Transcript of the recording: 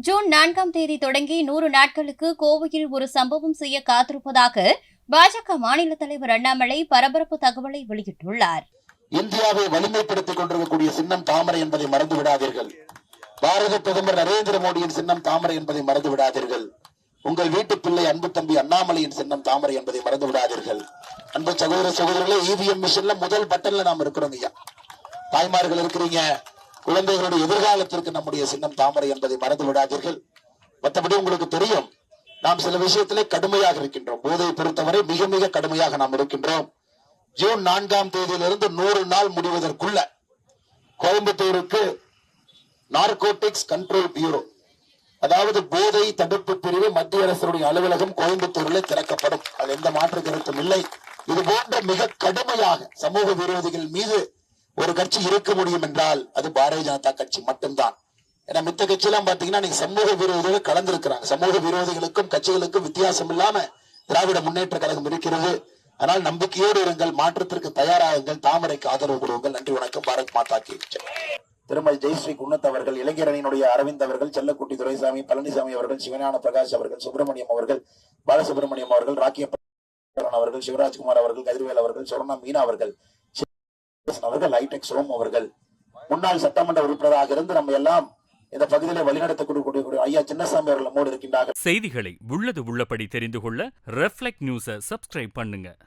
June 4ஆம் தேதி தொடங்கி 100 நாட்களுக்கு கோவையில் ஒரு சம்பவம் செய்ய காத்திருப்பதாக பாஜக மாநில தலைவர் அண்ணாமலை பரபரப்பு தகவலை வெளியிட்டுள்ளார். இந்தியாவை வலிமைப்படுத்திக் கொண்டிருக்கக்கூடிய சின்னம் தாமரை என்பதை மறந்து விடாதீர்கள். பாரத பிரதமர் நரேந்திர மோடியின் சின்னம் தாமரை என்பதை மறந்து விடாதீர்கள். உங்கள் வீட்டு பிள்ளை அன்பு தம்பி அண்ணாமலையின் சின்னம் தாமரை என்பதை மறந்து விடாதீர்கள். அன்பு சகோதர சகோதரர்களே, இவிஎம் மிஷின்ல முதல் பட்டன்ல நாம் இருக்கிறோம் ஐயா. தாய்மார்கள் இருக்கிறீங்க, குழந்தைகளுடைய எதிர்காலத்திற்கு நம்முடைய சின்னம் தாமரை என்பதை மறந்து விடாதீர்கள். மற்றபடி உங்களுக்கு தெரியும், நாம் சில விஷயத்திலே கடுமையாக இருக்கின்றோம். போதையை பொறுத்தவரை மிக மிக கடுமையாக நாம் இருக்கின்றோம். ஜூன் 4ஆம் தேதியிலிருந்து 100 நாள் முடிவதற்குள்ள கோயம்புத்தூருக்கு நார்கோட்டிக்ஸ் கண்ட்ரோல் பியூரோ, அதாவது போதை தடுப்பு பிரிவு மத்திய அரசுடைய அலுவலகம் கோயம்புத்தூரில் திறக்கப்படும். அது எந்த மாற்று கருத்தும் இல்லை. இது போன்ற மிக கடுமையாக சமூக விரோதிகள் மீது ஒரு கட்சி இருக்க முடியும் என்றால் அது பாரதிய ஜனதா கட்சி மட்டும்தான். ஏன்னா மித்த கட்சி எல்லாம் பாத்தீங்கன்னா நீங்க சமூக விரோதிகள் கலந்திருக்கிறாங்க. சமூக விரோதிகளுக்கும் கட்சிகளுக்கும் வித்தியாசம் இல்லாம திராவிட முன்னேற்ற கழகம் இருக்கிறது. ஆனால் நம்பிக்கையோடு இருங்கள், மாற்றத்திற்கு தயாராகுங்கள், தாமரைக்கு ஆதரவு கொடுங்கள். நன்றி, வணக்கம். பாரத் மாதா கி ஜெய். திருமதி ஜெயஸ்ரீ குன்னத் அவர்கள், இளைஞரணியினுடைய அரவிந்த் அவர்கள், செல்லக்குட்டி துரைசாமி, பழனிசாமி அவர்கள், சிவஞான பிரகாஷ் அவர்கள், சுப்பிரமணியம் அவர்கள், பாலசுப்ரமணியம் அவர்கள், ராக்கிய அவர்கள், சிவராஜ்குமார் அவர்கள், கதிர்வேல் அவர்கள், சொர்ணா மீனா அவர்கள், அவர்கள், ஹைடெக் சோம் அவர்கள், முன்னாள் சட்டமன்ற உறுப்பினராக இருந்து நம்ம எல்லாம் இந்த பகுதியில வழிநடத்தக்கூடிய ஐயா சின்னசாமி அவர்கள் நம்மோடு இருக்கின்றார்கள். செய்திகளை உள்ளது உள்ளபடி தெரிந்து கொள்ள ரெஃப்ளெக்ட் நியூஸை சப்ஸ்கிரைப் பண்ணுங்க.